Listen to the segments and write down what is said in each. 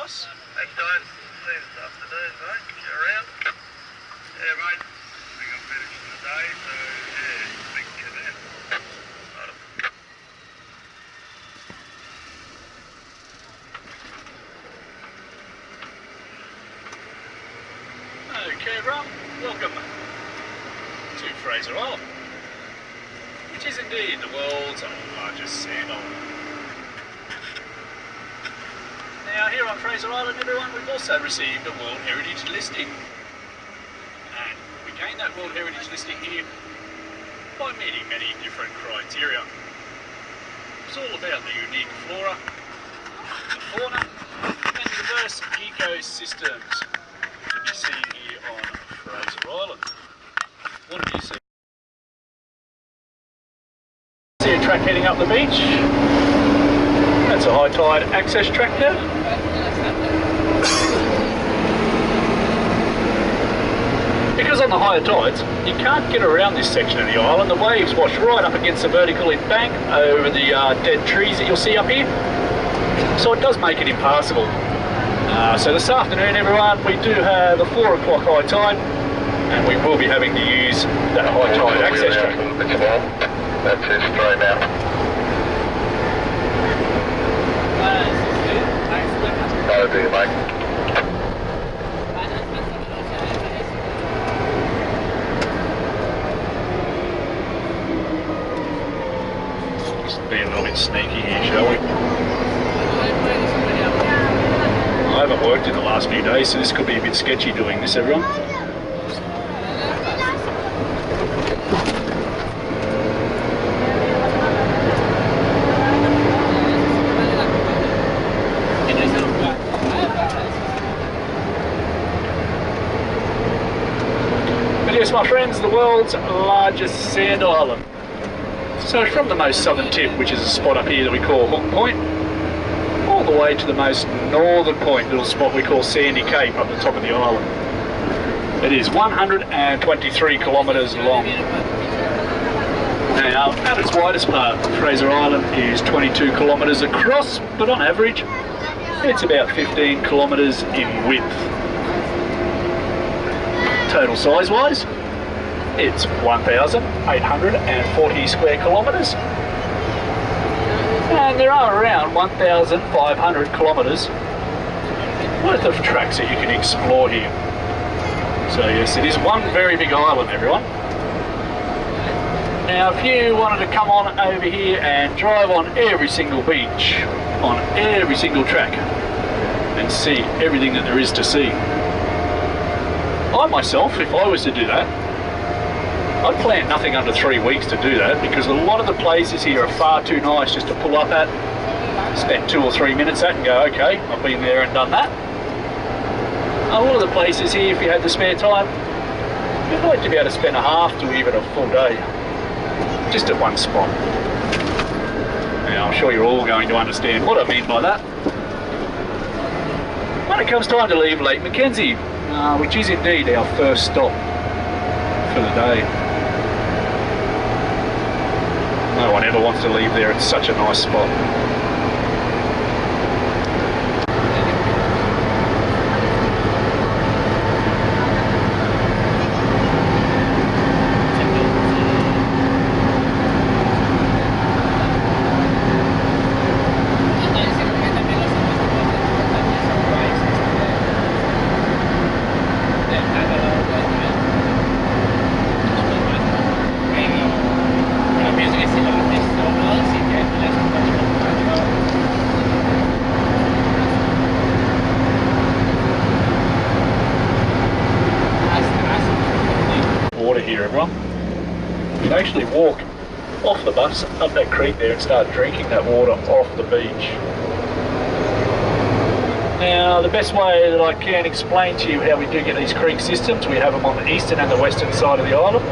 us? Thanks, guys. See you this afternoon, mate. If you're around. Yeah, mate. I think I'm finished for the day, so yeah, speak to you then. Okay, everyone. Welcome to Fraser Island, which is indeed the world's largest sand island. Now, here on Fraser Island, everyone, we've also received a World Heritage listing. And we gained that World Heritage listing here by meeting many different criteria. It's all about the unique flora, the fauna, and diverse ecosystems to be seen here on Fraser Island. What have you seen? See a track heading up the beach. That's a high tide access track there. Because on the higher tides, you can't get around this section of the island. The waves wash right up against the vertical embank over the dead trees that you'll see up here. So it does make it impassable. So this afternoon, everyone, we do have a 4 o'clock high tide, and we will be having to use that high tide access track. That's it, straight out. That'll do, mate. Just be a little bit sneaky here, shall we? I haven't worked in the last few days, so this could be a bit sketchy doing this, everyone. Yes, my friends, the world's largest sand island. So from the most southern tip, which is a spot up here that we call Hook Point, all the way to the most northern point, little spot we call Sandy Cape up the top of the island. It is 123 kilometres long. Now, at its widest part, Fraser Island is 22 kilometres across, but on average, it's about 15 kilometres in width. Total size-wise, it's 1,840 square kilometres, and there are around 1,500 kilometres worth of tracks that you can explore here. So yes, it is one very big island, everyone. Now, if you wanted to come on over here and drive on every single beach, on every single track, and see everything that there is to see, I myself, if I was to do that, I'd plan nothing under 3 weeks to do that, because a lot of the places here are far too nice just to pull up at, spend 2 or 3 minutes at and go, okay, I've been there and done that. A lot of the places here, if you had the spare time, you'd like to be able to spend a half to even a full day just at one spot. Now, I'm sure you're all going to understand what I mean by that. When it comes time to leave Lake Mackenzie, which is indeed our first stop for the day. No one ever wants to leave there, it's such a nice spot. Here, everyone. You can actually walk off the bus up that creek there and start drinking that water off the beach. Now, the best way that I can explain to you how we do get these creek systems, we have them on the eastern and the western side of the island.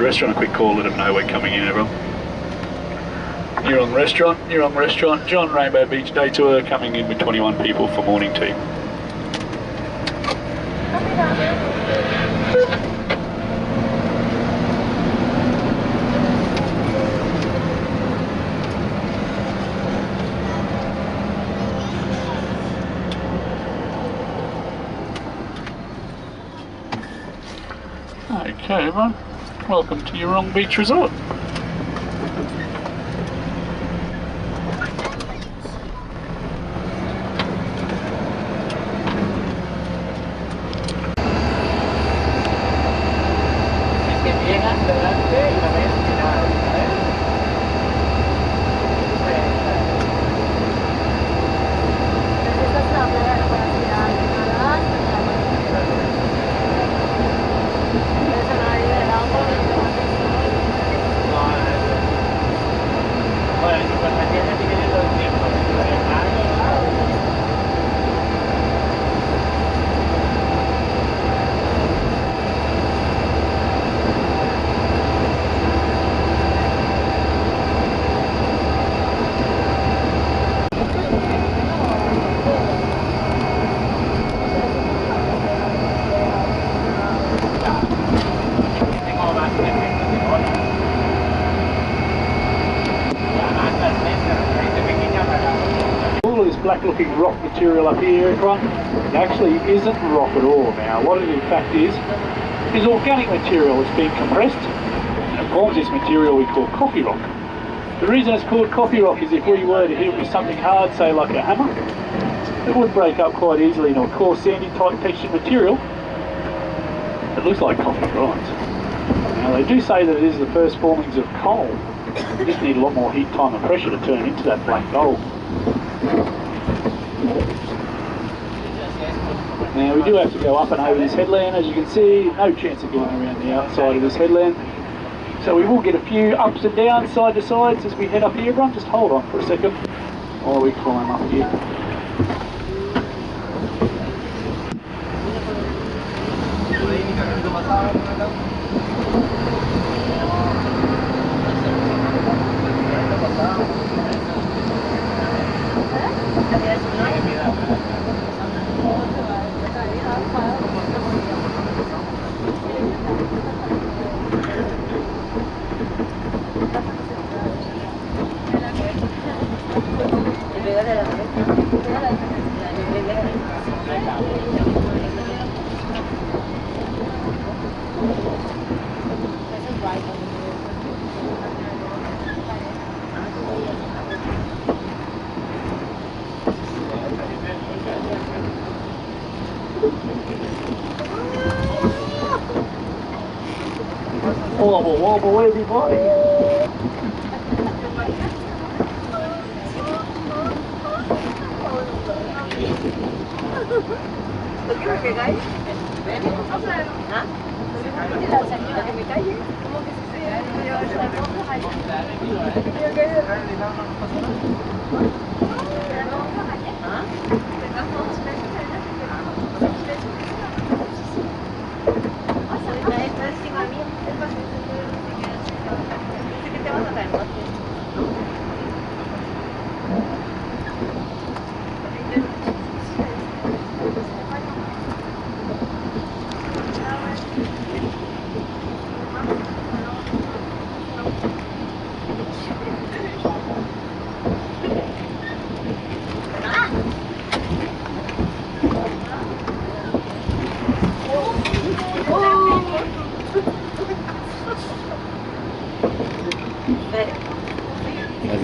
restaurant a quick call, let them know we're coming in, everyone. You're on restaurant, John Rainbow Beach Day Tour, coming in with 21 people for morning tea. Okay, everyone, welcome to Yurong Beach Resort. Black looking rock material up here, everyone, it actually isn't rock at all. Now what it in fact is organic material that's been compressed and it forms this material we call coffee rock. The reason it's called coffee rock is if we were to hit it with something hard, say like a hammer, it would break up quite easily into a coarse sandy type textured material. It looks like coffee grinds. Now they do say that it is the first formings of coal. You just need a lot more heat, time and pressure to turn into that black gold. Now we do have to go up and over this headland, as you can see, no chance of going around the outside of this headland. So we will get a few ups and downs, side to sides as we head up here, everyone. Just hold on for a second while we climb up here. Wobble, wobble, everybody. ¿Lo quiero que cae? ¿Ah? ¿La señora que me calle? ¿Cómo que se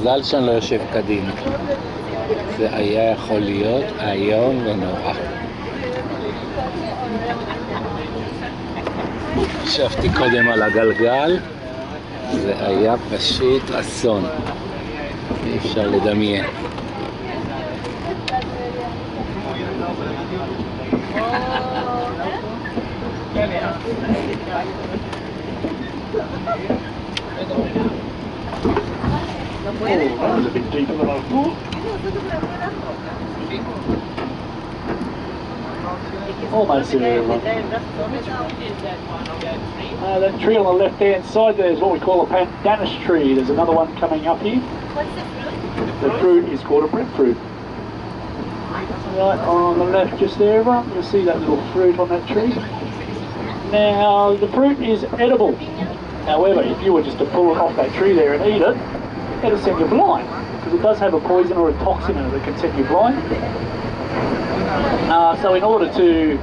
מזל שאני לא יושב קדימה. זה היה יכול להיות איום ונורא. ישבתי קודם על הגלגל, זה היה פשוט אסון. אי אפשר לדמיין. Oh, that was a bit deeper than I thought. Almost there. That tree on the left hand side there is what we call a pandanus tree. There's another one coming up here. What's the fruit? The fruit is called a breadfruit. Right on the left just there, everyone, you'll see that little fruit on that tree. Now, the fruit is edible. However, if you were just to pull it off that tree there and eat it, it'll send you blind, because it does have a poison or a toxin in it that can send you blind. So in order to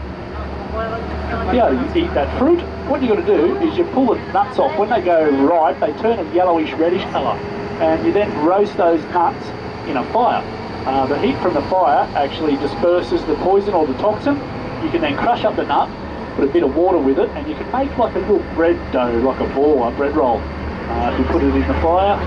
eat that fruit, what you've got to do is you pull the nuts off. When they go ripe, they turn a yellowish reddish colour, and you then roast those nuts in a fire. The heat from the fire actually disperses the poison or the toxin. You can then crush up the nut, put a bit of water with it, and you can make like a little bread dough, like a ball, a bread roll. If you put it in the fire,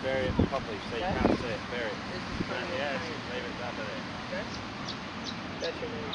bury it properly so you can't see it. Bury it. Yeah, leave it up there. That's your name.